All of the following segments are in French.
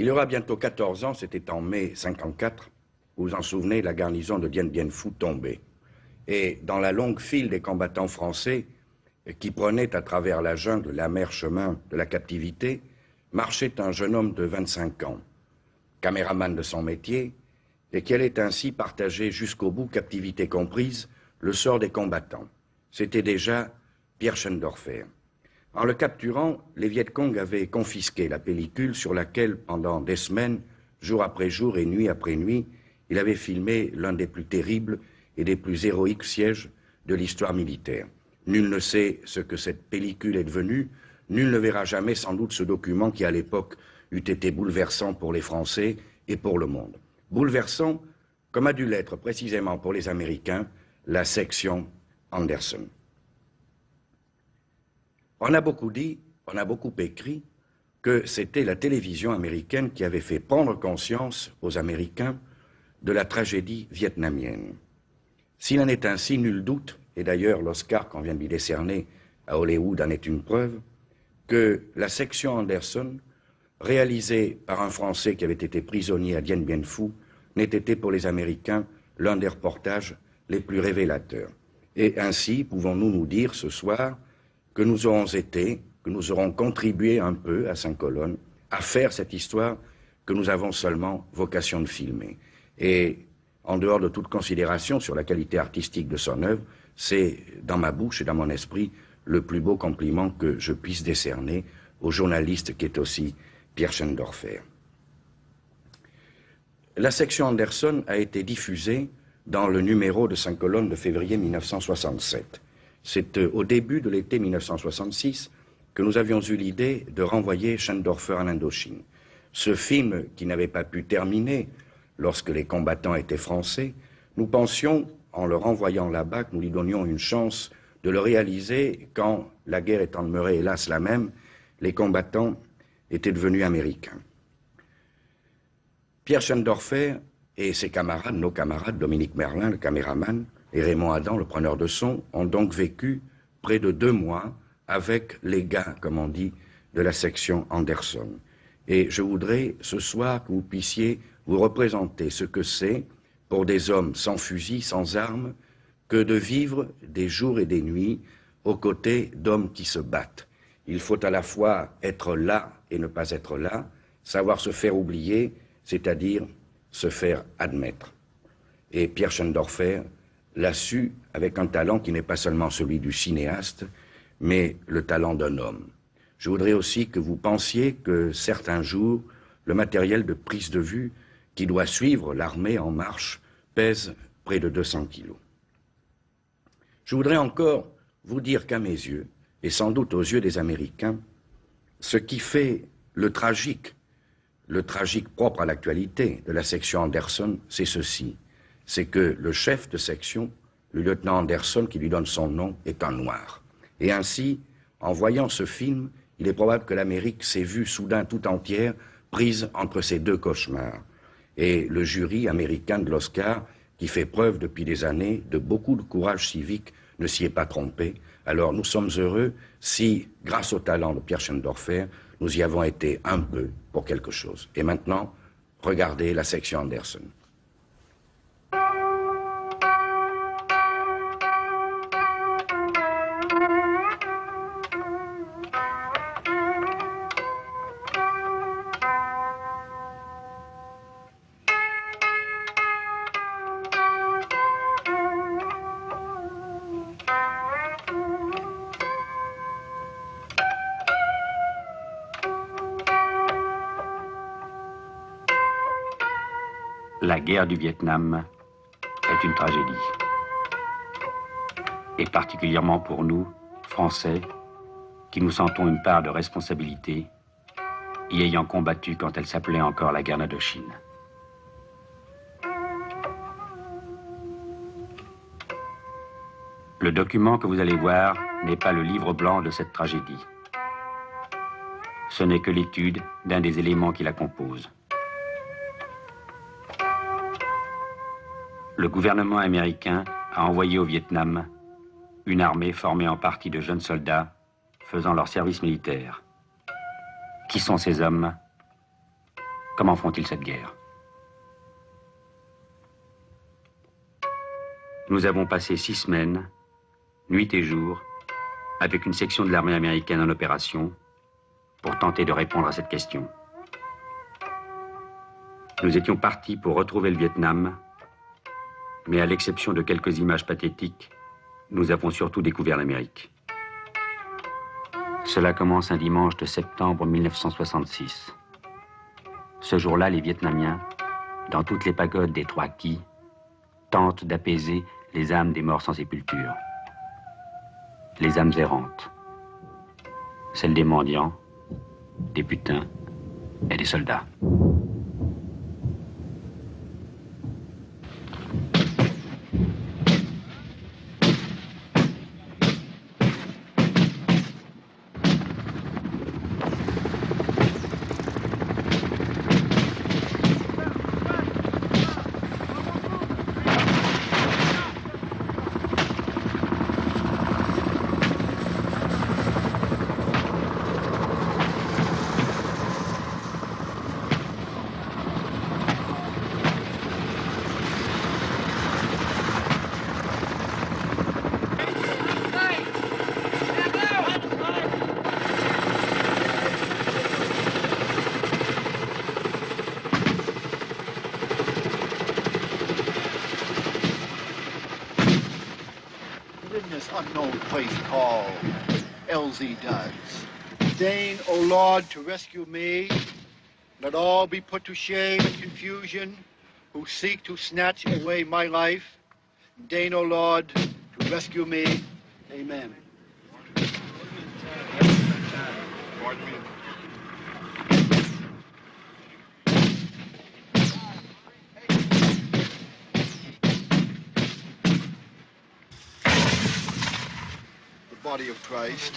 Il y aura bientôt 14 ans, c'était en mai 54, vous vous en souvenez, la garnison de Dien Bien Phu tombait. Et dans la longue file des combattants français qui prenaient à travers la jungle l'amer chemin de la captivité, marchait un jeune homme de 25 ans, caméraman de son métier, et qui allait ainsi partager jusqu'au bout, captivité comprise, le sort des combattants. C'était déjà Pierre Schendorfer. En le capturant, les Viet Cong avaient confisqué la pellicule sur laquelle, pendant des semaines, jour après jour et nuit après nuit, il avait filmé l'un des plus terribles et des plus héroïques sièges de l'histoire militaire. Nul ne sait ce que cette pellicule est devenue, nul ne verra jamais sans doute ce document qui, à l'époque, eût été bouleversant pour les Français et pour le monde. Bouleversant, comme a dû l'être précisément pour les Américains, la section Anderson. On a beaucoup dit, on a beaucoup écrit que c'était la télévision américaine qui avait fait prendre conscience aux Américains de la tragédie vietnamienne. S'il en est ainsi, nul doute, et d'ailleurs l'Oscar qu'on vient de lui décerner à Hollywood en est une preuve, que la section Anderson, réalisée par un Français qui avait été prisonnier à Dien Bien Phu, n'ait été pour les Américains l'un des reportages les plus révélateurs. Et ainsi, pouvons-nous nous dire ce soir que nous aurons contribué un peu à 5 colonnes à faire cette histoire que nous avons seulement vocation de filmer. Et en dehors de toute considération sur la qualité artistique de son œuvre, c'est dans ma bouche et dans mon esprit le plus beau compliment que je puisse décerner au journaliste qui est aussi Pierre Schendorfer. La section Anderson a été diffusée dans le numéro de 5 colonnes de février 1967. C'est au début de l'été 1966 que nous avions eu l'idée de renvoyer Schendorfer en Indochine. Ce film, qui n'avait pas pu terminer lorsque les combattants étaient français, nous pensions, en le renvoyant là-bas, que nous lui donnions une chance de le réaliser quand, la guerre étant demeurée hélas la même, les combattants étaient devenus américains. Pierre Schendorfer et ses camarades, nos camarades, Dominique Merlin, le caméraman, et Raymond Adam, le preneur de son, ont donc vécu près de 2 mois avec les gars, comme on dit, de la section Anderson. Et je voudrais ce soir que vous puissiez vous représenter ce que c'est pour des hommes sans fusil, sans armes, que de vivre des jours et des nuits aux côtés d'hommes qui se battent. Il faut à la fois être là et ne pas être là, savoir se faire oublier, c'est-à-dire se faire admettre. Et Pierre Schendorfer l'a su avec un talent qui n'est pas seulement celui du cinéaste, mais le talent d'un homme. Je voudrais aussi que vous pensiez que certains jours, le matériel de prise de vue qui doit suivre l'armée en marche pèse près de 200 kilos. Je voudrais encore vous dire qu'à mes yeux, et sans doute aux yeux des Américains, ce qui fait le tragique propre à l'actualité de la section Anderson, c'est ceci. C'est que le chef de section, le lieutenant Anderson, qui lui donne son nom, est un noir. Et ainsi, en voyant ce film, il est probable que l'Amérique s'est vue soudain tout entière prise entre ces 2 cauchemars. Et le jury américain de l'Oscar, qui fait preuve depuis des années de beaucoup de courage civique, ne s'y est pas trompé. Alors nous sommes heureux si, grâce au talent de Pierre Schendorfer, nous y avons été un peu pour quelque chose. Et maintenant, regardez la section Anderson. La guerre du Vietnam est une tragédie. Et particulièrement pour nous, Français, qui nous sentons une part de responsabilité, y ayant combattu quand elle s'appelait encore la guerre d'Indochine. Le document que vous allez voir n'est pas le livre blanc de cette tragédie. Ce n'est que l'étude d'un des éléments qui la composent. Le gouvernement américain a envoyé au Vietnam une armée formée en partie de jeunes soldats faisant leur service militaire. Qui sont ces hommes? Comment font-ils cette guerre? Nous avons passé 6 semaines, nuit et jour, avec une section de l'armée américaine en opération, pour tenter de répondre à cette question. Nous étions partis pour retrouver le Vietnam, mais à l'exception de quelques images pathétiques, nous avons surtout découvert l'Amérique. Cela commence un dimanche de septembre 1966. Ce jour-là, les Vietnamiens, dans toutes les pagodes des Trois Quais, tentent d'apaiser les âmes des morts sans sépulture. Les âmes errantes. Celles des mendiants, des putains et des soldats. Unknown place called LZ Duds. Deign, O Lord, to rescue me. Let all be put to shame and confusion who seek to snatch away my life. Deign, O Lord, to rescue me. Amen. The body of Christ.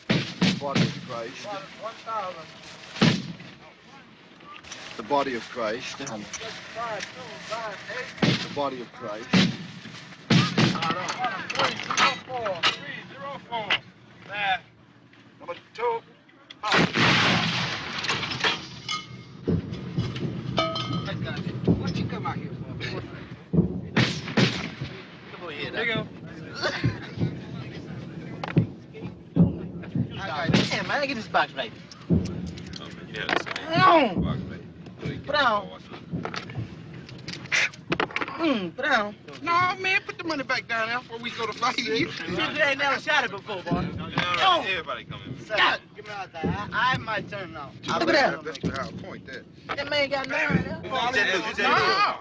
The body of Christ. The body of Christ. The body of Christ. 304. That. Number 2. What you come out here for? Come over here. There you go. Hey, man, get this box right. Put down. Put down. No, man, put the money back down there before we go to fight. You ain't never shot it before, boy. Everybody coming. Stop. Give me out there. I have my turn now. Look at that. That's the high point there. That man got married. No,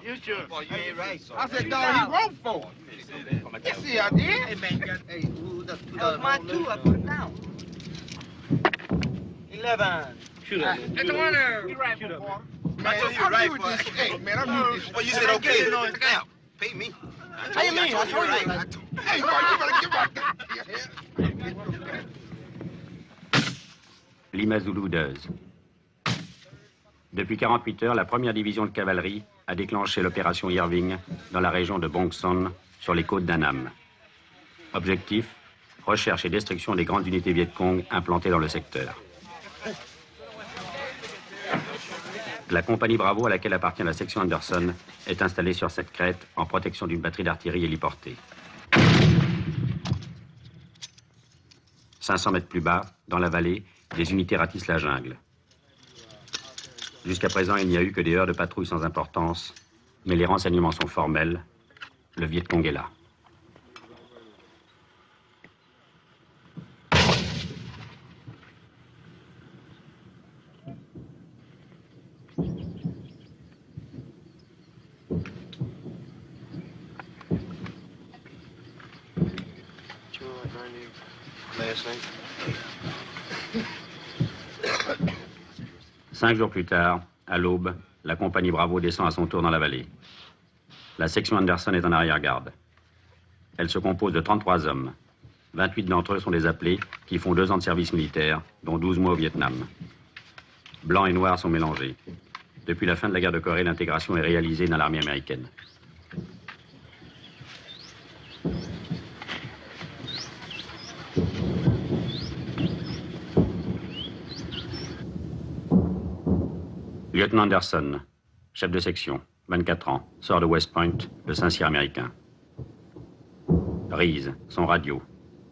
You sure? Boy, you ain't right. I said, dog, he wrote for it. Yes, see, I did. Hey, man, hey, that was my two. I put it down. 11. Shoot up. It's the winner. You right, boy. Man, I told you right, boy. Hey, man, I knew this. Well, you said okay. Look out. Pay me. How you mean? I told you. Hey, boy, you better get back there. Lima Zulu 2. Depuis 48 heures, la première division de cavalerie a déclenché l'opération Irving dans la région de Bong Son, sur les côtes d'Annam. Objectif, recherche et destruction des grandes unités Viet Cong implantées dans le secteur. La compagnie Bravo, à laquelle appartient la section Anderson, est installée sur cette crête en protection d'une batterie d'artillerie héliportée. 500 mètres plus bas, dans la vallée, des unités ratissent la jungle. Jusqu'à présent, il n'y a eu que des heures de patrouille sans importance, mais les renseignements sont formels. Le Viet Cong est là. Last name? 5 jours plus tard, à l'aube, la compagnie Bravo descend à son tour dans la vallée. La section Anderson est en arrière-garde. Elle se compose de 33 hommes. 28 d'entre eux sont des appelés qui font 2 ans de service militaire, dont 12 mois au Vietnam. Blancs et noirs sont mélangés. Depuis la fin de la guerre de Corée, l'intégration est réalisée dans l'armée américaine. Lieutenant Anderson, chef de section, 24 ans, sort de West Point, le Saint-Cyr américain. Reese, son radio,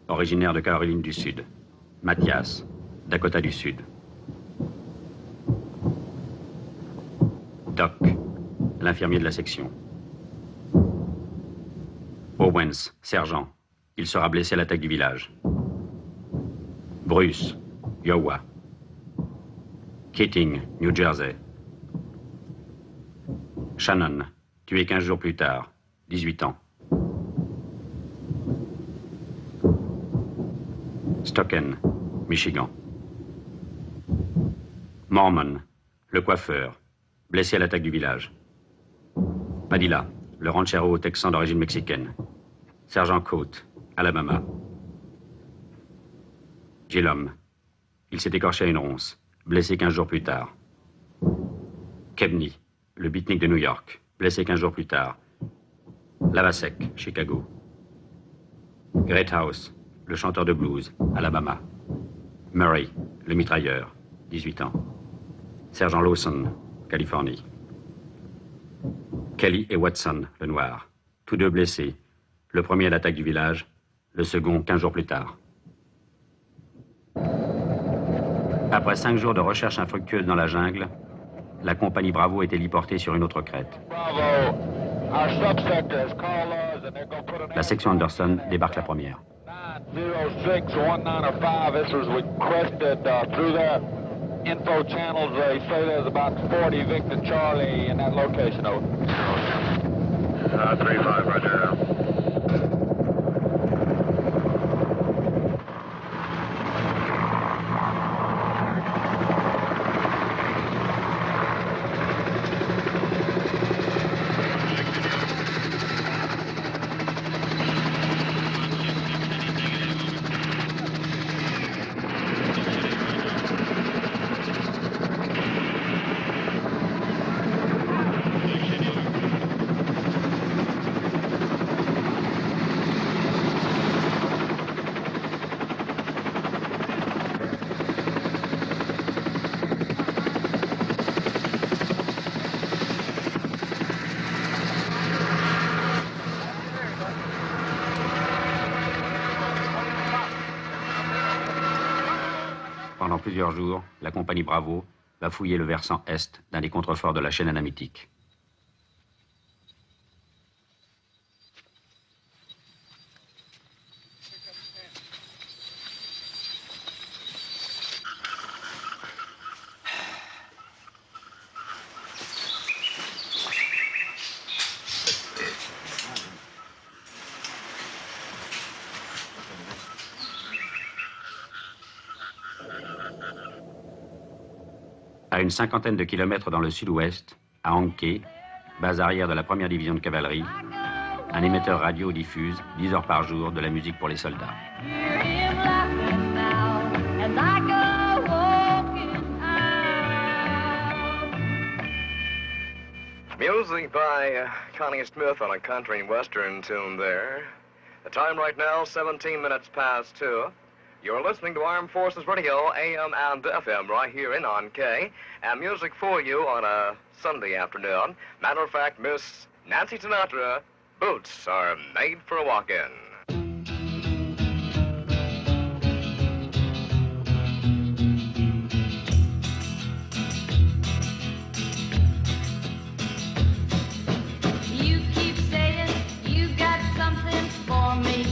originaire de Caroline du Sud. Mathias, Dakota du Sud. Doc, l'infirmier de la section. Owens, sergent. Il sera blessé à l'attaque du village. Bruce, Iowa. Keating, New Jersey. Shannon, tué 15 jours plus tard, 18 ans. Stocken, Michigan. Mormon, le coiffeur, blessé à l'attaque du village. Padilla, le ranchero texan d'origine mexicaine. Sergent Coate, Alabama. Gillum, il s'est écorché à une ronce, blessé 15 jours plus tard. Kebney, le beatnik de New York, blessé 15 jours plus tard. Lavasek, Chicago. Greathouse, le chanteur de blues, Alabama. Murray, le mitrailleur, 18 ans. Sergent Lawson, Californie. Kelly et Watson, le noir, tous deux blessés. Le premier à l'attaque du village, le second 15 jours plus tard. Après 5 jours de recherche infructueuse dans la jungle, la compagnie Bravo est héliportée sur une autre crête. La section Anderson débarque la première. 06-1905, this was requested through their info channels. They say there's about 40 Victor Charlie in that location. Over. 35, roger. Pendant plusieurs jours, la compagnie Bravo va fouiller le versant est d'un des contreforts de la chaîne anamitique. À une cinquantaine de kilomètres dans le sud-ouest, à Anke, base arrière de la première division de cavalerie, un émetteur radio diffuse 10 heures par jour de la musique pour les soldats. Music by Connie Smith on a country and western tune there. The time right now, 17 minutes past 2. You're listening to Armed Forces Radio, AM and FM, right here in Anke, and music for you on a Sunday afternoon. Matter of fact, Miss Nancy Sinatra, boots are made for a walk-in. You keep saying you got something for me.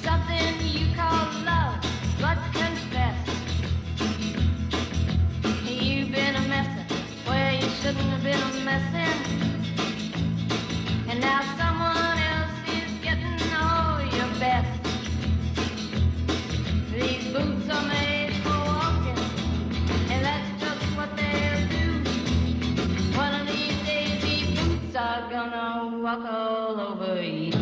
Something you call love, but confess you've been a messin' where you shouldn't have been a messin'. And now someone else is getting all your best. These boots are made for walking, and that's just what they'll do. One of these days these boots are gonna walk all over you.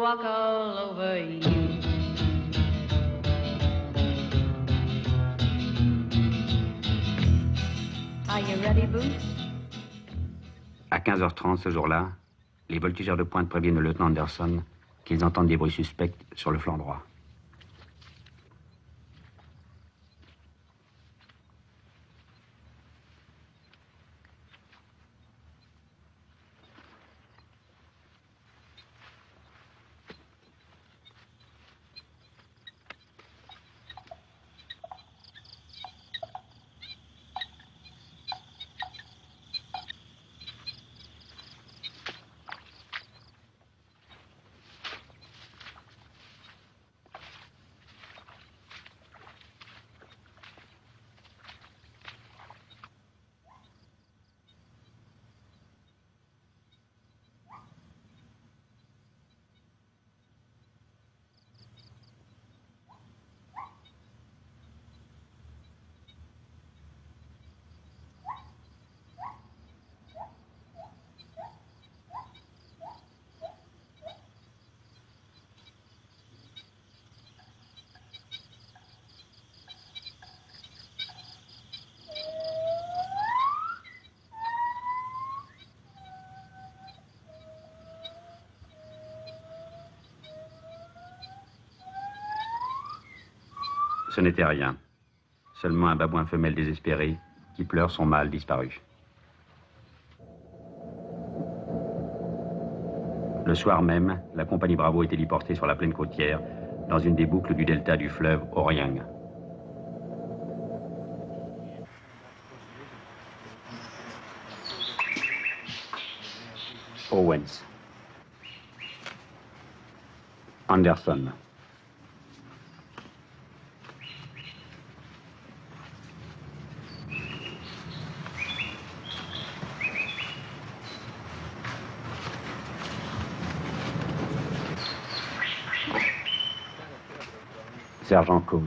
walk all over you. Are you ready, Boots? À 15h30 ce jour-là, les voltigeurs de pointe préviennent le lieutenant Anderson qu'ils entendent des bruits suspects sur le flanc droit. Ce n'était rien. Seulement un babouin femelle désespéré qui pleure son mâle disparu. Le soir même, la compagnie Bravo est héliportée sur la plaine côtière dans une des boucles du delta du fleuve Oriang. Owens. Anderson. Sergent Coate.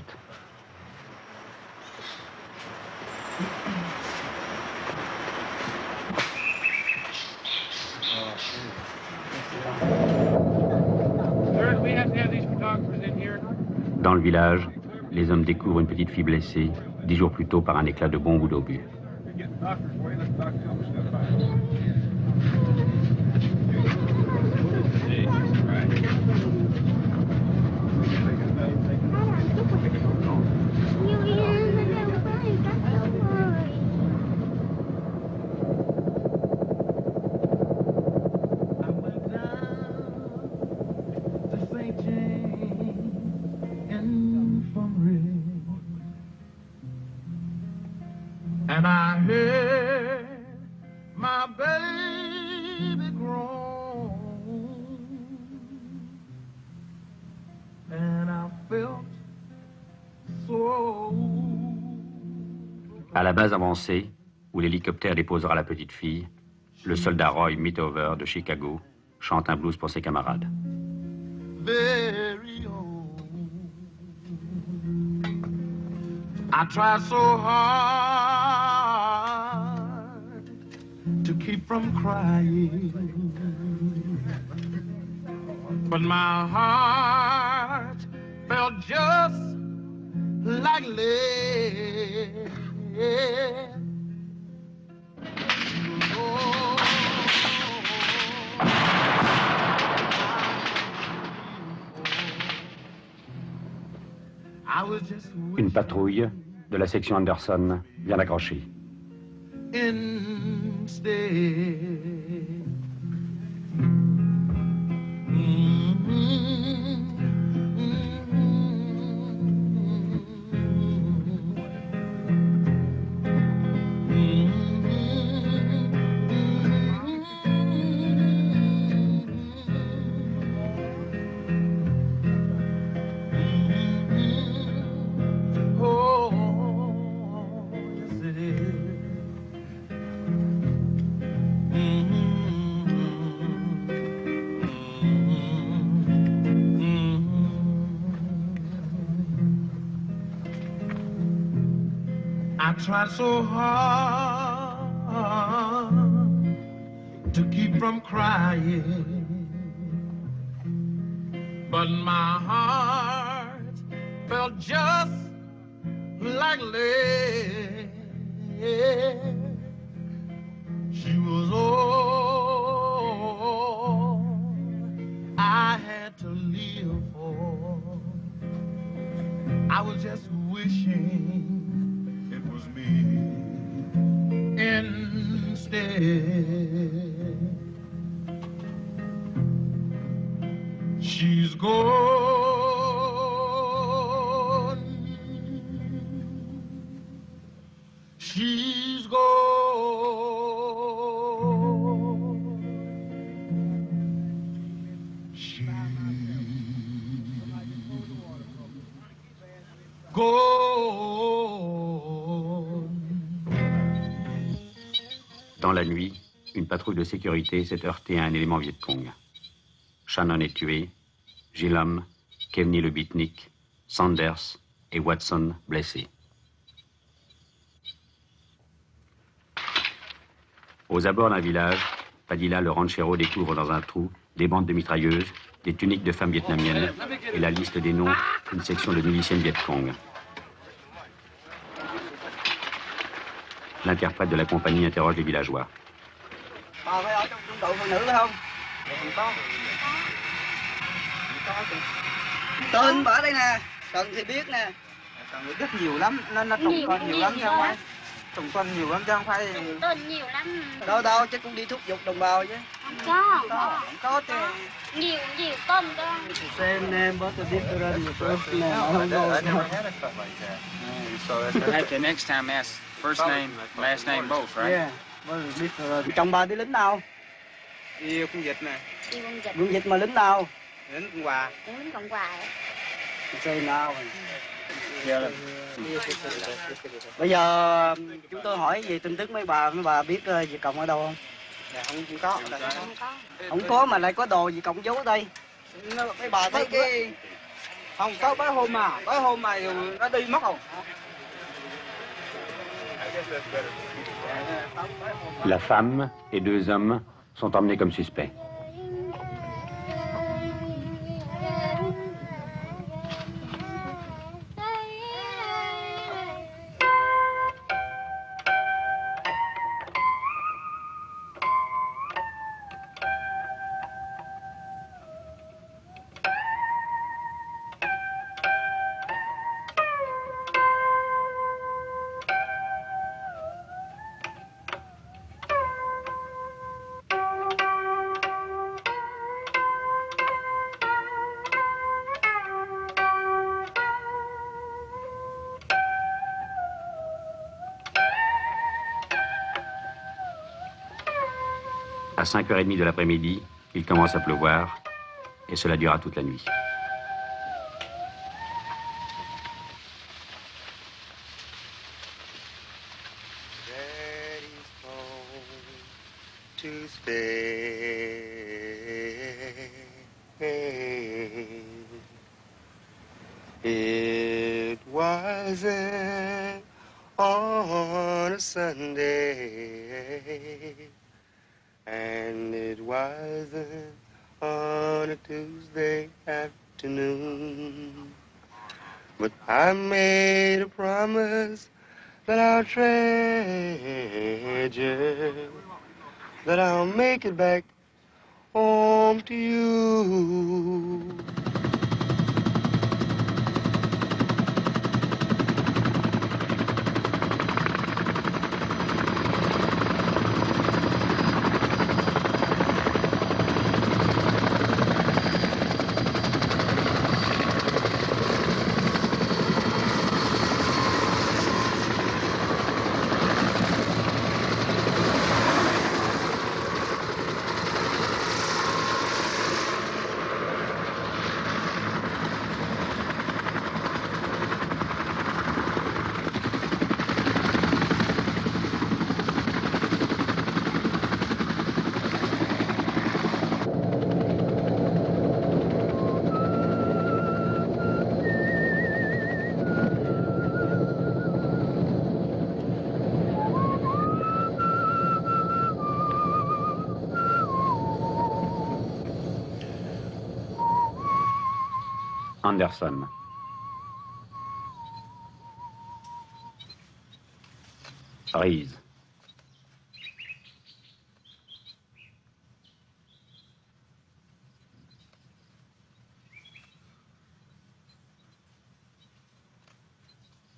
Dans le village, les hommes découvrent une petite fille blessée, 10 jours plus tôt par un éclat de bombe ou d'obus. And I heard my baby groan, and I felt so. À la base avancée, où l'hélicoptère déposera la petite fille, le soldat Roy Mitover de Chicago chante un blues pour ses camarades. Very old. I tried so hard to keep from crying, but my heart felt just like lead. Oh. Une patrouille de la section Anderson vient d'accrocher. I tried so hard to keep from crying, but my heart felt just like lead. She was all I had to live for. I was just wishing it was me instead. She's gone. She's gone. She's gone. Dans la nuit, une patrouille de sécurité s'est heurtée à un élément Viet Cong. Shannon est tué, Gillum, Kevney le beatnik, Sanders et Watson blessés. Aux abords d'un village, Padilla le ranchero découvre dans un trou des bandes de mitrailleuses, des tuniques de femmes vietnamiennes et la liste des noms d'une section de miliciennes Viet Cong. L'interprète de la compagnie interroge les villageois. Bà phải ở trong trung đội phụ nữ phải không? Có. Tên bà ở đây nè, cần thì biết nè. Cần thì biết nhiều lắm, nó trùng con nhiều lắm sao không? Trùng con nhiều lắm chứ không phải. Tên nhiều lắm. Đâu chứ cũng đi thúc giục đồng bào chứ. Không có thì nhiều tên đó. Same name but a different first name. So the next time ask first name, last name both, right? Yeah. Chồng bà đi lính nào? Đi quân dịch nè. Đi quân dịch. Quân dịch mà lính nào? Lính Cộng Hòa. Lính Cộng Hòa. Say nào? Bây giờ chúng tôi hỏi về tin tức mấy bà biết Việt Cộng ở đâu không? Dạ không có. Không có mà lại có đồ Việt Cộng giấu ở đây. Mấy bà thấy cái không có bấy hôm mà nó đi mất không? La femme et deux hommes sont emmenés comme suspects. À 5h30 de l'après-midi, il commence à pleuvoir et cela durera toute la nuit. It wasn't on a Sunday, and it wasn't on a Tuesday afternoon, but I made a promise that I'll treasure, that I'll make it back home to you. Anderson. Reese.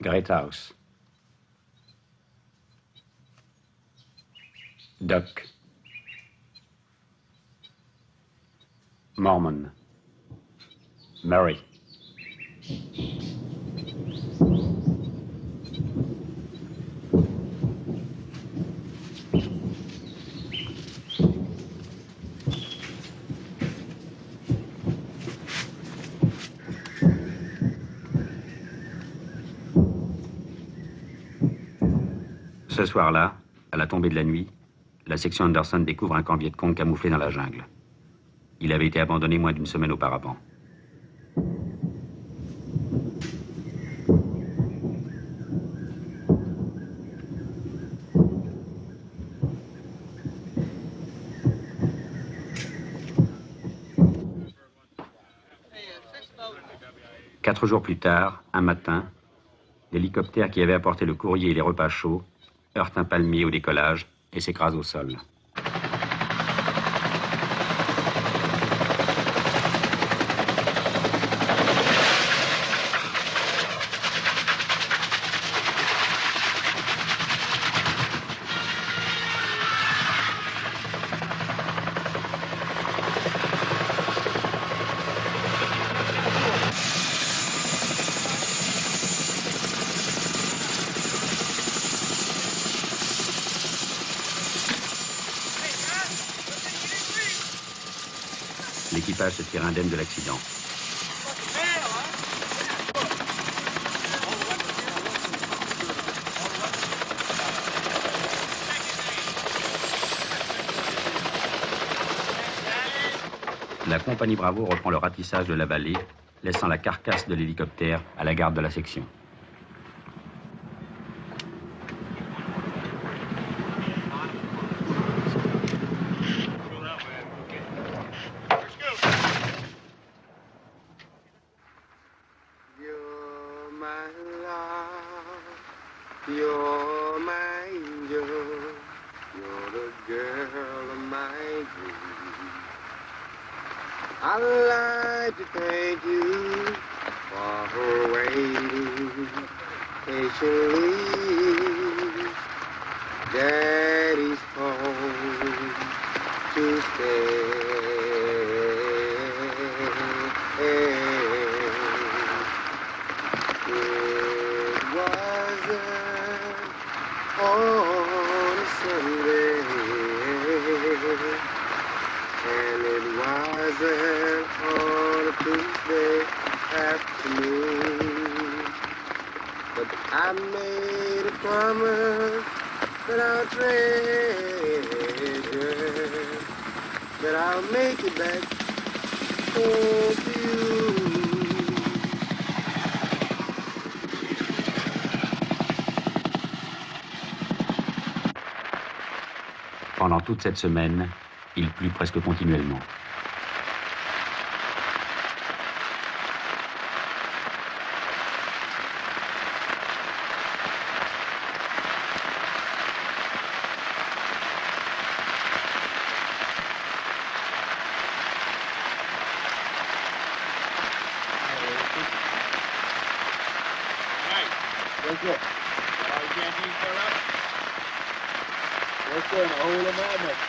Greathouse. Duck. Mormon. Murray. Ce soir-là, à la tombée de la nuit, la section Anderson découvre un camp Viet Cong camouflé dans la jungle. Il avait été abandonné moins d'une semaine auparavant. Quatre jours plus tard, un matin, l'hélicoptère qui avait apporté le courrier et les repas chauds heurte un palmier au décollage et s'écrase au sol. L'équipage se tire indemne de l'accident. La compagnie Bravo reprend le ratissage de la vallée, laissant la carcasse de l'hélicoptère à la garde de la section. You're my angel, you're the girl of my dreams. I'd like to thank you for waiting patiently. Daddy's home to stay. It wasn't on a Sunday, and it wasn't on a Tuesday afternoon, but I made a promise that I'll treasure, that I'll make it back home to you. Pendant toute cette semaine, il plut presque continuellement. What's up? What's up? A hole in my mouth.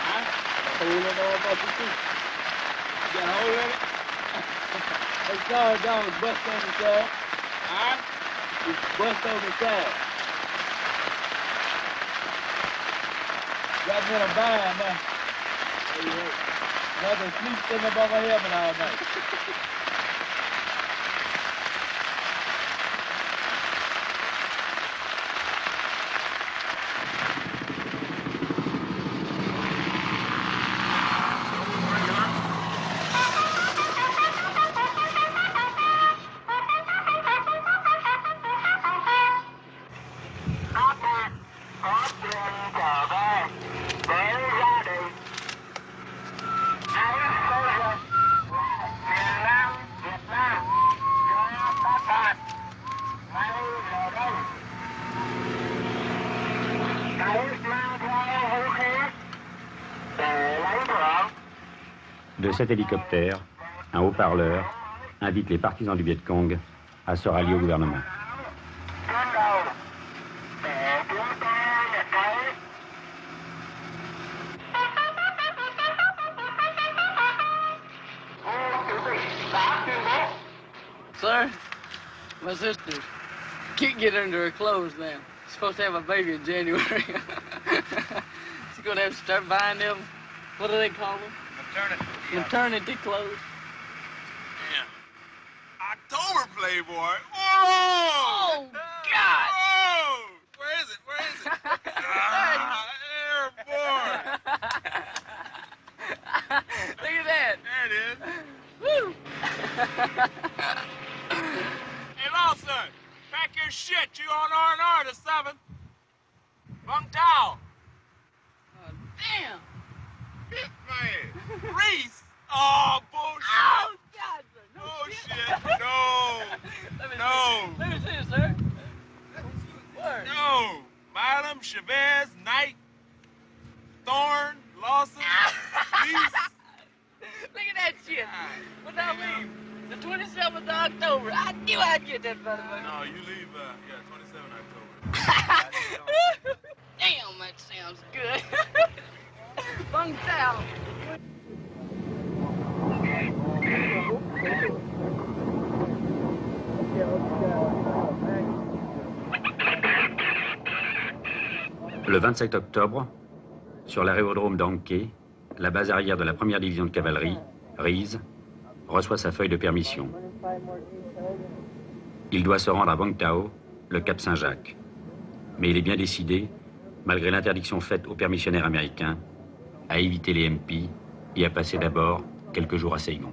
Huh? A hole in my mouth too. You got a hole in it? Hey, sorry, dog, it's bust on the side. Huh? It's bust on the side. Got me in a bind now. Hey, nothing sleep sitting above my helmet all night. Now De cet hélicoptère, un haut-parleur invite les partisans du Viet Cong à se rallier au gouvernement. Sir, my sister can't get under her clothes now. She's supposed to have a baby in January. She's going to have to start buying them, what do they call them? Maternity clothes. Yeah. October Playboy. Oh, God! Oh! Where is it? Where is it? Airborne! Look at that. There it is. Woo! Hey, Lawson, pack your shit. You on R&R the 7th. Bung Tao. Oh, damn. Man. Reese. Oh, bullshit. Oh, God. No bullshit. No. Let me see it, sir. Word. No. Milam, Chavez, Knight, Thorne, Lawson, Reese. Look at that shit. When I leave, the 27th of October, I knew I'd get that motherfucker. No, you leave, 27 October. Damn, that sounds good. Bung Tao. Le 27 octobre, sur l'aérodrome d'Anke, la base arrière de la première division de cavalerie, Reese, reçoit sa feuille de permission. Il doit se rendre à Vung Tau, le Cap Saint-Jacques. Mais il est bien décidé, malgré l'interdiction faite aux permissionnaires américains, à éviter les MP et à passer d'abord quelques jours à Saigon.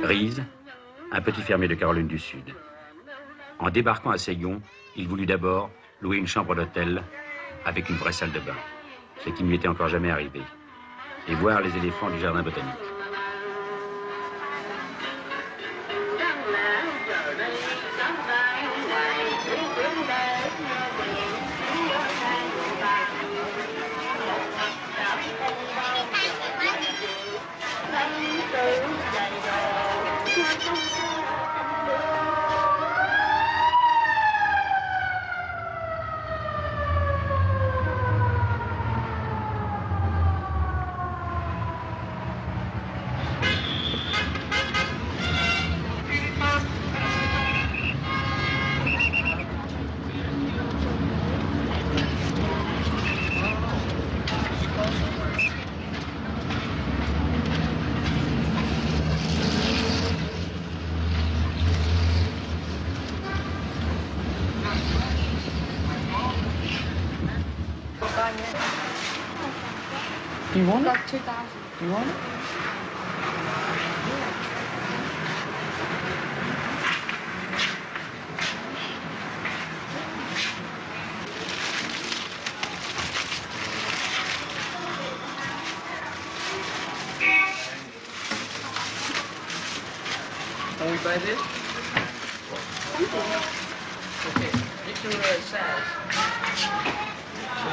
Reese, un petit fermier de Caroline du Sud. En débarquant à Saigon, il voulut d'abord louer une chambre d'hôtel avec une vraie salle de bain, ce qui ne lui était encore jamais arrivé, et voir les éléphants du jardin botanique. 5 minutes. You want it? Got 2,000. You want it? Can we buy this? Okay, get your size.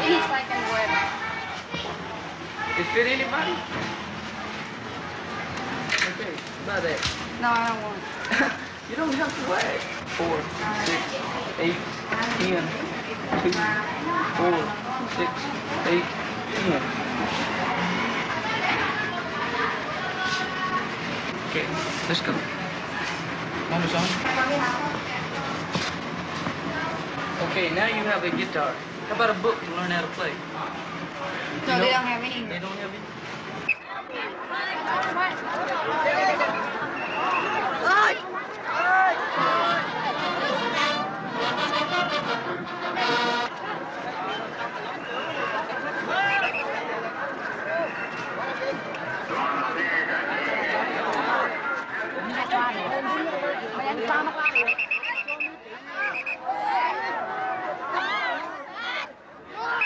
He's like in whatever. It fit anybody? Okay, buy that. No, I don't want it. You don't have to wear it. 4, 6, 8, 10, 2, 4, 6, 8, 10. Okay, let's go. Mama's on. Okay, now you have a guitar. How about a book to learn how to play? No, they don't have any. They don't have any?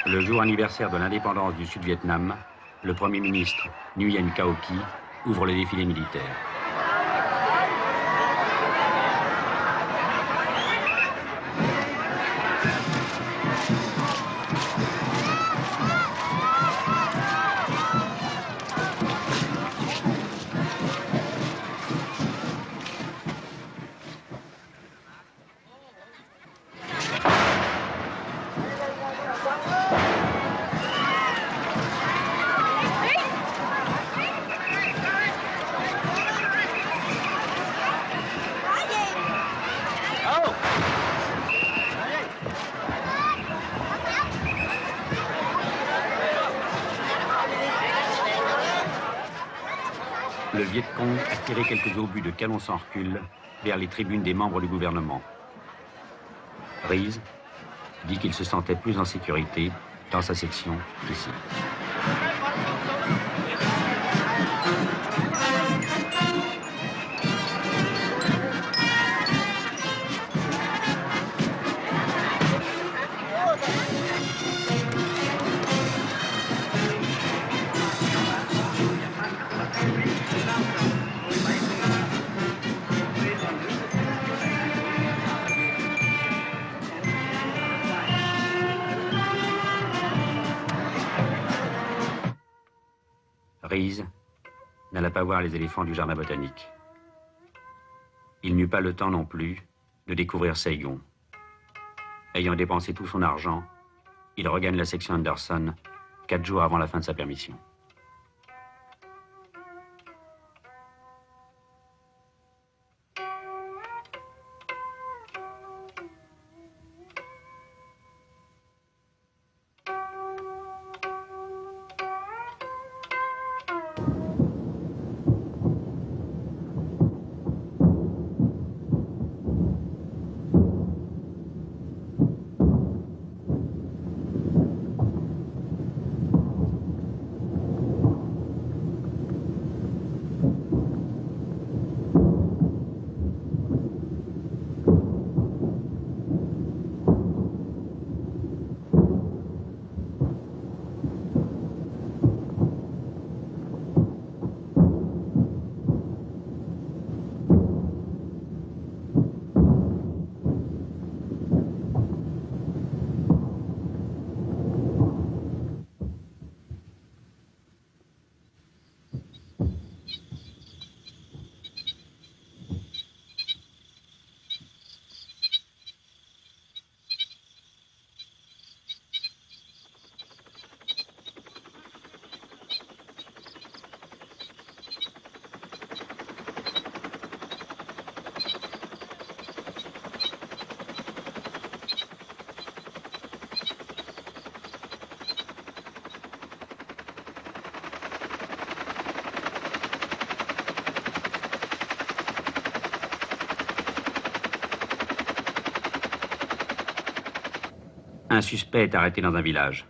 Le jour anniversaire de l'indépendance du Sud-Vietnam, le Premier ministre Nguyen Cao Ky ouvre le défilé militaire. Le Viet Cong a tiré quelques obus de canon sans recul vers les tribunes des membres du gouvernement. Rees dit qu'il se sentait plus en sécurité dans sa section qu'ici. Rees n'alla pas voir les éléphants du jardin botanique. Il n'eut pas le temps non plus de découvrir Saigon. Ayant dépensé tout son argent, il regagne la section Anderson 4 jours avant la fin de sa permission. Un suspect est arrêté dans un village.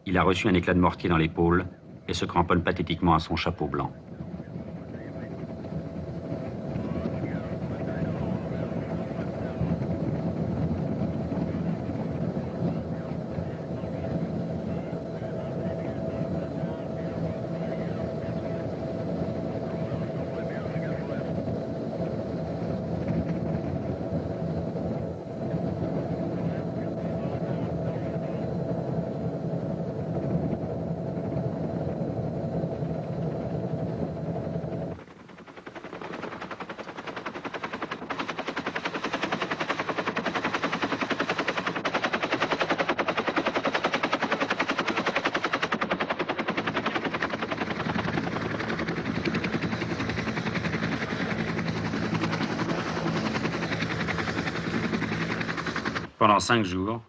Il a reçu un éclat de mortier dans l'épaule et se cramponne pathétiquement à son chapeau blanc. Pendant 5 jours,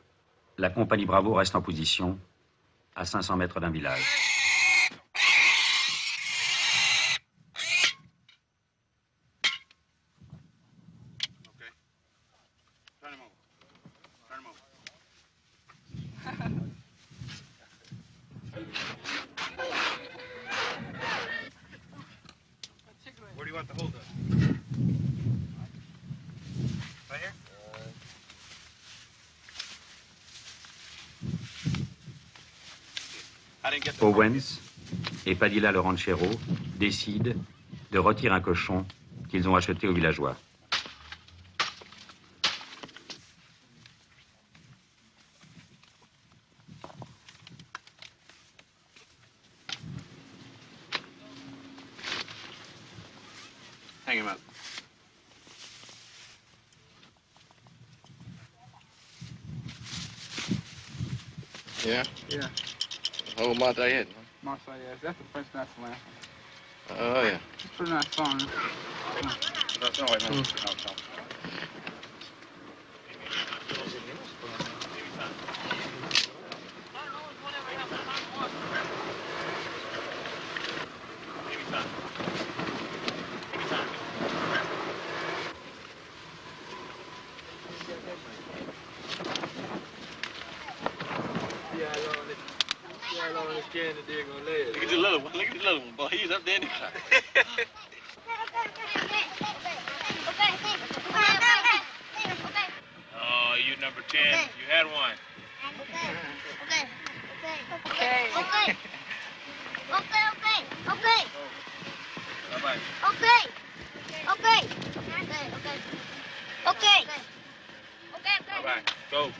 la compagnie Bravo reste en position à 500 mètres d'un village. Where do you want the hold up? Right here? Owens et Padilla le ranchero décident de retirer un cochon qu'ils ont acheté aux villageois. Hang him up. Yeah? Yeah. Oh, Montayet. Marseille, yes. That's a French national anthem. Oh, yeah. It's a pretty nice song. Look at the little one. Look at the little one, boy. He's up there in the car. Oh, you number 10. You had one. Bye-bye. Bye-bye. Go.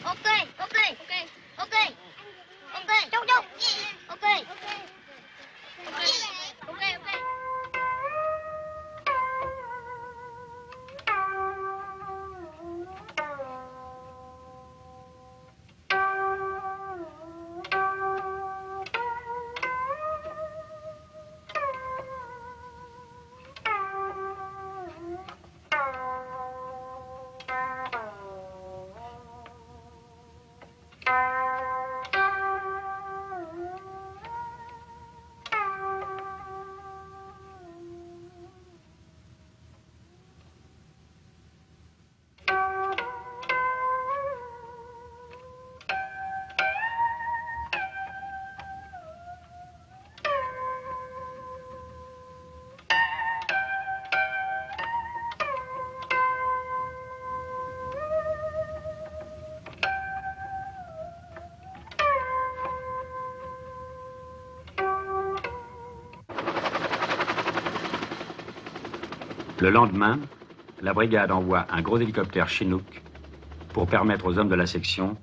Le lendemain, la brigade envoie un gros hélicoptère Chinook pour permettre aux hommes de la section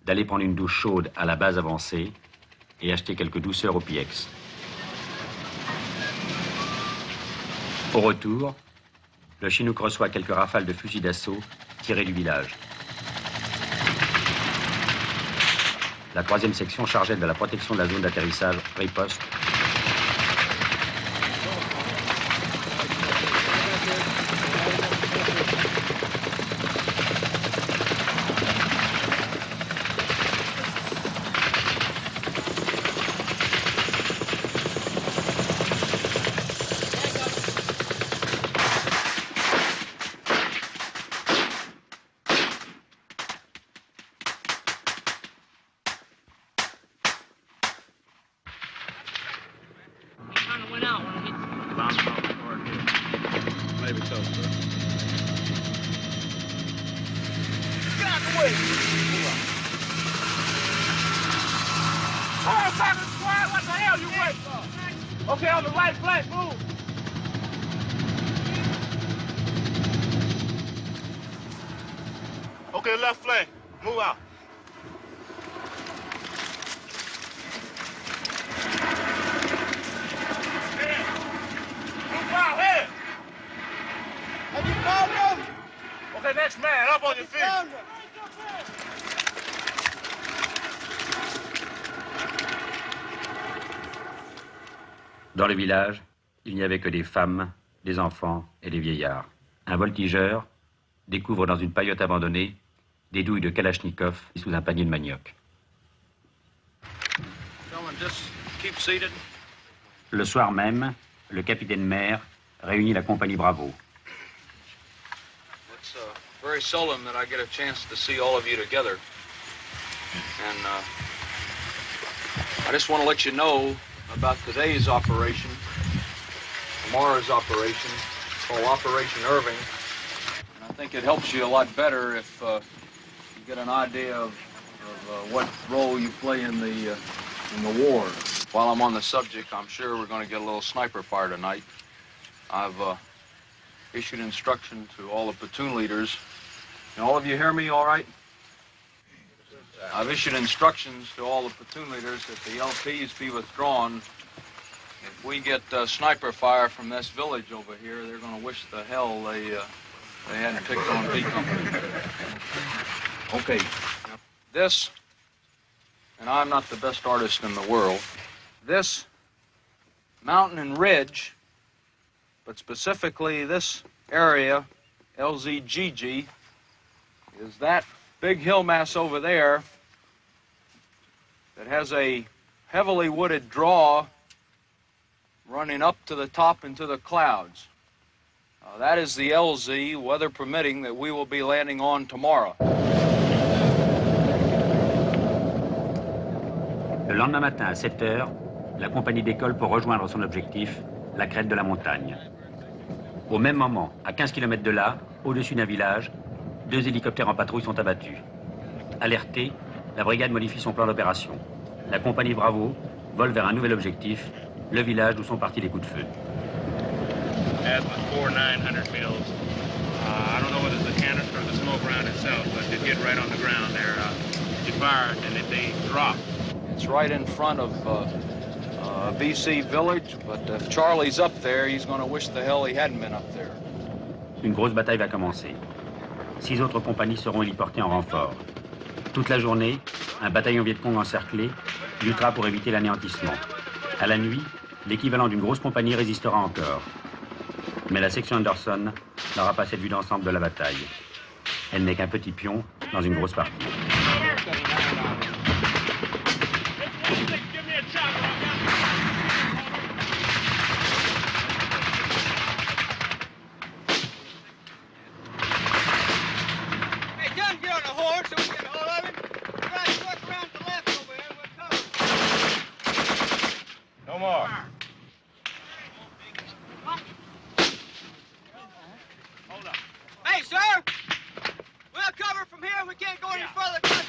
d'aller prendre une douche chaude à la base avancée et acheter quelques douceurs au PX. Au retour, le Chinook reçoit quelques rafales de fusils d'assaut tirés du village. La 3e section chargée de la protection de la zone d'atterrissage riposte. Maybe so, sir. Get out the way! Hold on, Simon Squad! What the hell you waiting for? Okay, on the right flank, move! Okay, left flank, move out. Here. Move out, here! Have you found them? Okay, next man, up on your feet. Found them. Dans le village, il n'y avait que des femmes, des enfants et des vieillards. Un voltigeur découvre dans une paillote abandonnée des douilles de Kalachnikov sous un panier de manioc. Gentlemen, just keep seated. Le soir même, le capitaine Maire réunit la compagnie Bravo. It's very seldom that I get a chance to see all of you together. And I just want to let you know about today's operation, tomorrow's operation. It's called Operation Irving. And I think it helps you a lot better if you get an idea of what role you play in the war. While I'm on the subject, I'm sure we're going to get a little sniper fire tonight. I've issued instruction to all the platoon leaders. Can all of you hear me all right? I've issued instructions to all the platoon leaders that the LPs be withdrawn. If we get sniper fire from this village over here, they're going to wish the hell they hadn't picked on B Company. Okay. This, and I'm not the best artist in the world, this mountain and ridge, but specifically this area, LZGG, is that big hill mass over there that has a heavily wooded draw running up to the top into the clouds. That is the LZ, weather permitting, that we will be landing on tomorrow. Le lendemain matin à 7 heures, la compagnie décolle pour rejoindre son objectif, la crête de la montagne. Au même moment, à 15 km de là, au-dessus d'un village, 2 hélicoptères en patrouille sont abattus. Alertée, la brigade modifie son plan d'opération. La compagnie Bravo vole vers un nouvel objectif, le village d'où sont partis les coups de feu. Asthma 4900 mills. I don't know whether it's the canister or the smoke round itself, but it hit right on the ground there. You fired and they dropped. It's right in front of BC Village, but if Charlie's up there, he's going to wish the hell he hadn't been up there. Une grosse bataille va commencer. 6 autres compagnies seront héliportées en renfort. Toute la journée, un bataillon Vietcong encerclé luttera pour éviter l'anéantissement. À la nuit, l'équivalent d'une grosse compagnie résistera encore. Mais la section Anderson n'aura pas cette vue d'ensemble de la bataille. Elle n'est qu'un petit pion dans une grosse partie. Hey, sir! We'll cover from here. We can't go any further.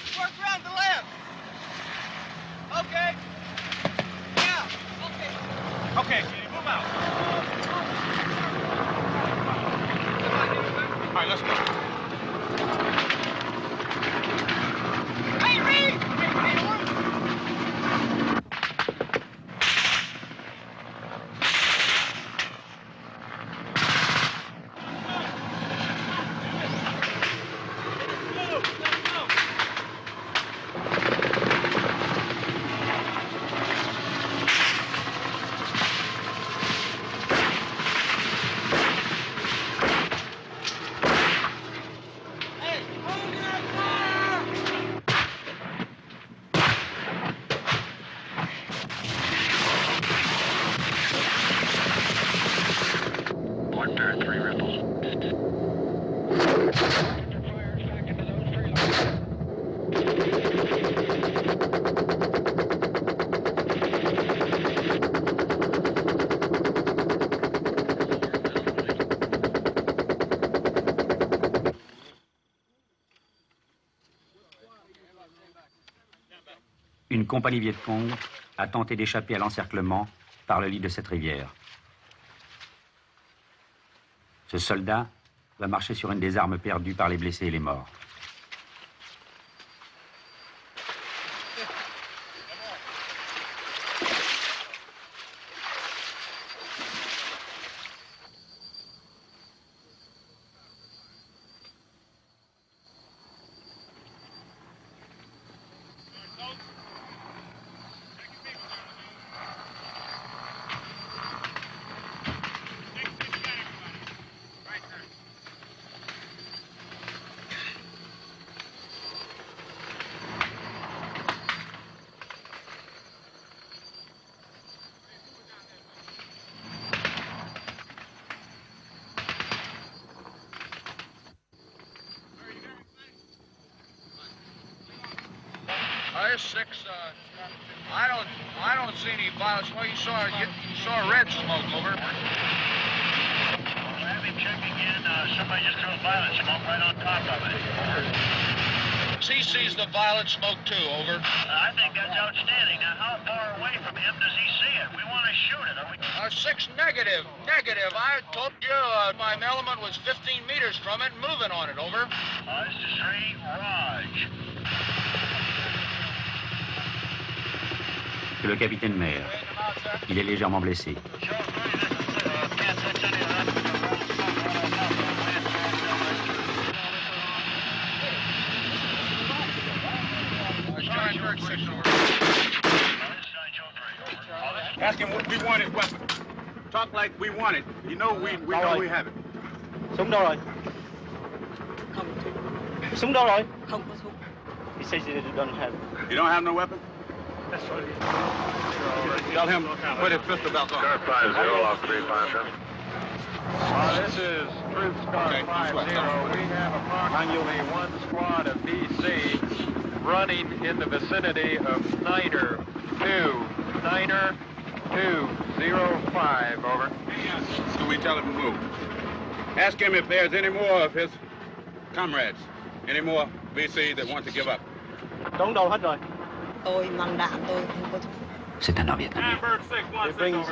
Une compagnie Viet Cong a tenté d'échapper à l'encerclement par le lit de cette rivière. Ce soldat va marcher sur une des armes perdues par les blessés et les morts. Six, I don't see any violence. Well, you saw red smoke, over. Have him check again. Somebody just threw violet smoke right on top of it. He sees the violet smoke too, over. I think that's outstanding. Now, how far away from him does he see it? We want to shoot it. Are we? 6 negative. Negative. I told you my element was 15 meters from it, moving on it, over. This is 3, Raj. C'est le capitaine Maire. Il est légèrement blessé. Ask him what we want his weapon. Talk like we want it. You know we know we have it. Súng đâu rồi? Súng đâu rồi? Không có súng. He says he don't have it. You don't have no weapon? That's what it is. Tell him put his pistol belt on. Star 50, off 357. This is Troop Star 50. We have approximately one squad of DC running in the vicinity of Snyder 2. Snyder 205, over. So we tell him to move. Ask him if there's any more of his comrades, any more VC that want to give up. Đóng đầu hết rồi. Tôi mang đạn, tôi không có súng. C'est un Nord-Vietnamien. He brings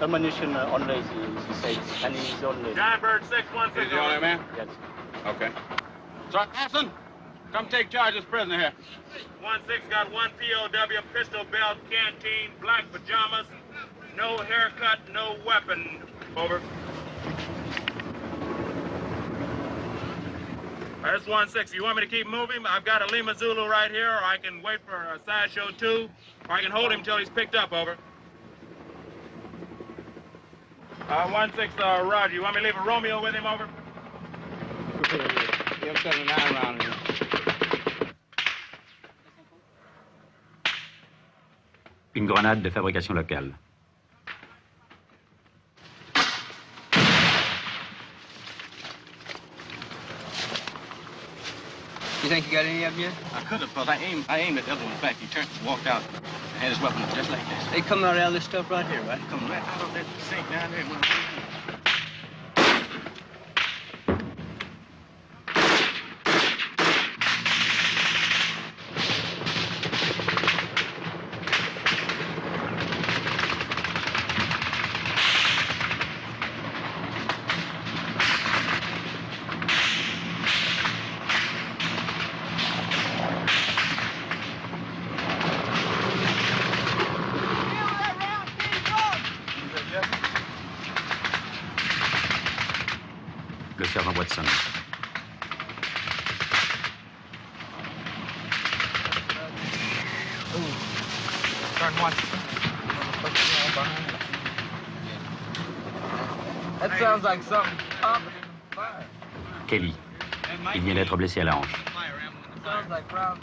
ammunition only, he says, and he's only. Johnbird 616. Is he only man? Yes. Okay. Sergeant Hassan, come take charge of this prisoner here. 16 got one POW, pistol belt, canteen, black pajamas, no haircut, no weapon. Over. That's 16. You want me to keep moving? I've got a Lima Zulu right here, or I can wait for a Sideshow 2, or I can hold him till he's picked up, over. 16, Roger. You want me to leave a Romeo with him, over? Give him 79 round here. Une grenade de fabrication locale. You think you got any of them yet? I could have, but I aimed at the other one. In fact, he turned, walked out, and had his weapon just like this. They coming out of this stuff right here, right? Coming right out of that sink down there. Le sergent Watson. Sergeant Watson. That sounds like something popping in the fire. Kelly. Il vient d'être blessé à la hanche. Sounds like Brown.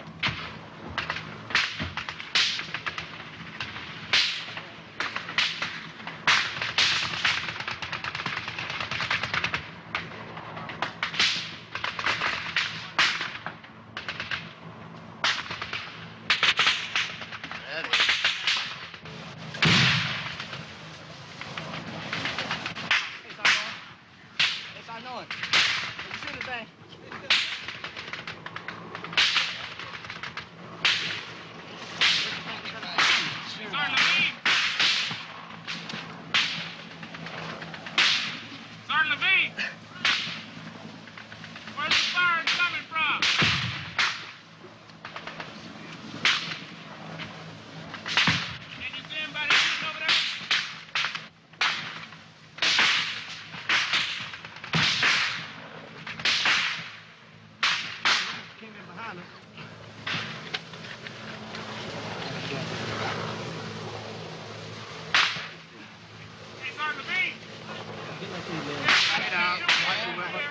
Lay down, watch your weapon,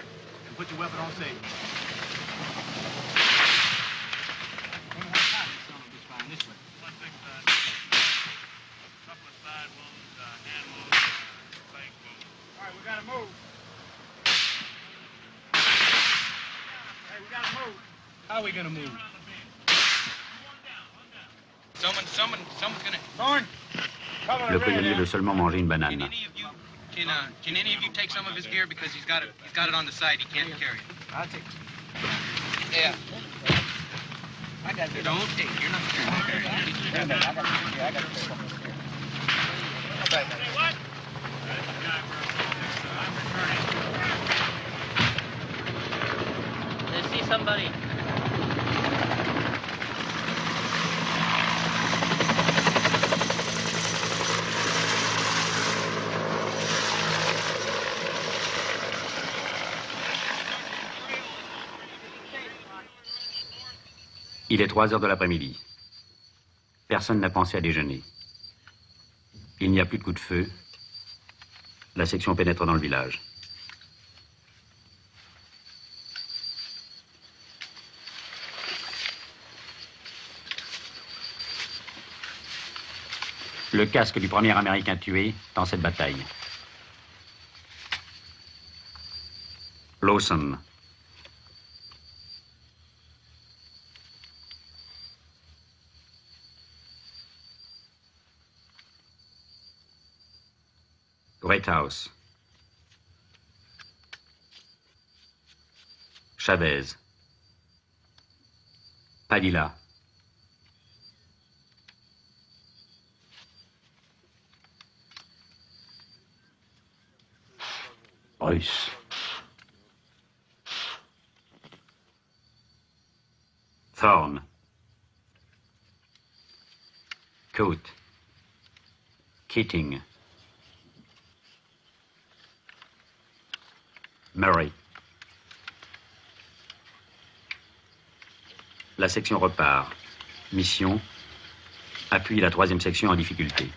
and put your weapon on safe. This way. Couple of side wounds, hand wounds, leg wounds. All right, we gotta move. Hey, we gotta move. How are we gonna move? Someone's gonna. Thorn! Le prisonnier veut seulement manger une banane. Can any of you take some of his gear because he's got it on the side. He can't carry it. I'll take it. Yeah. I got it. Don't take. You're not carrying it. I got it. Hey, what? They see somebody. Il est 3 heures de l'après-midi. Personne n'a pensé à déjeuner. Il n'y a plus de coup de feu. La section pénètre dans le village. Le casque du premier Américain tué dans cette bataille. Lawson. Greathouse. Chavez. Padilla. Bruce. Thorne. Coate. Keating. Murray. La section repart. Mission. Appuie la 3e section en difficulté.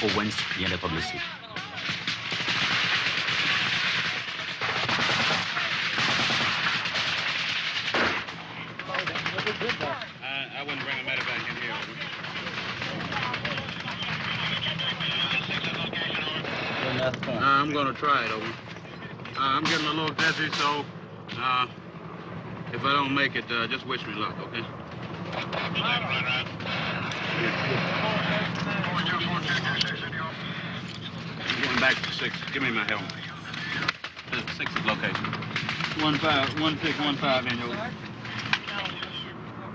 Owens vient d'être blessé. I wouldn't bring a medevac in here. I'm going to try it, over. I'm getting a little dizzy, so if I don't make it, just wish me luck, okay? I'm going back to 6. Give me my helmet. 6 is location. 1615 in your.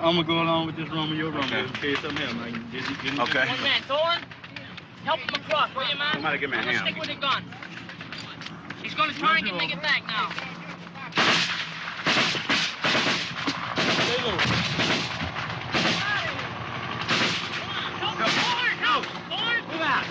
I'm gonna go along with this room in your room in case something happens. Okay. One man, Thorne, help him across, will you, man? Somebody give me a hand. Stick with the gun. He's gonna try and make it back now. Move out.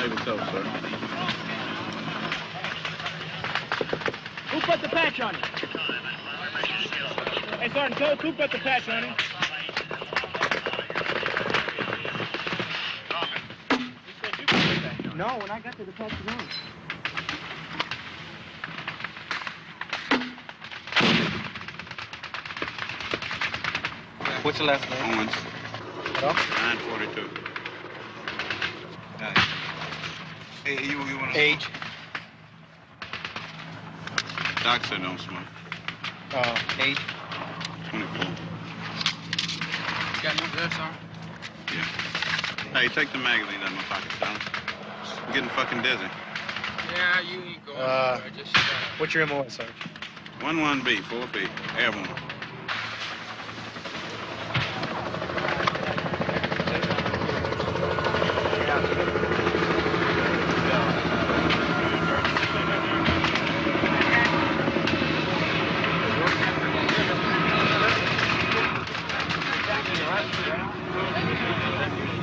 Maybe so, sir. Who put the patch on it? Hey, Sergeant Coates, who put the patch on it? No, when I got to the patch, no. What's your last name? Owens. Hello? 942. Hey, you want to Age? Doc said don't smoke. Age? 24. Got no good, sir? Yeah. Hey, take the magazine out of my pocket, Tom. I'm getting fucking dizzy. Yeah, you go. Just What's your MOS, sir? 11B, 4B, airborne.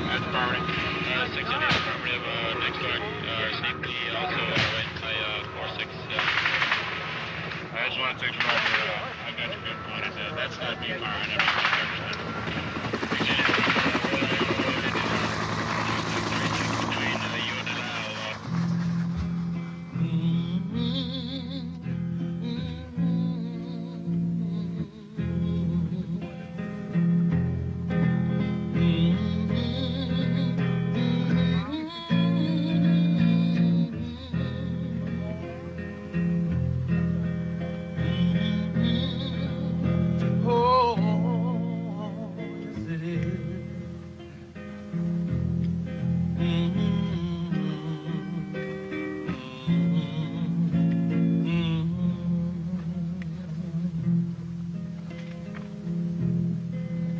That's priority. 6 in the affirmative. Next start, safety also went by 467. I just want to take the marker. I got your good point. That's not being fired.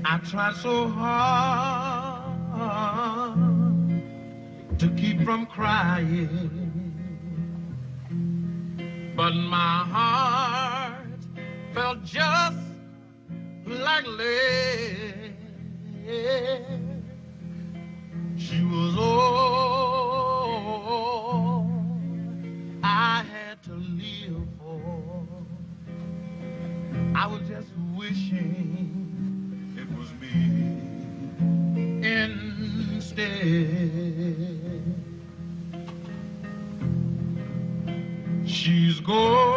I tried so hard to keep from crying, but my heart felt just like lead. She was all I had to live for. I was just wishing it was me instead. She's gone.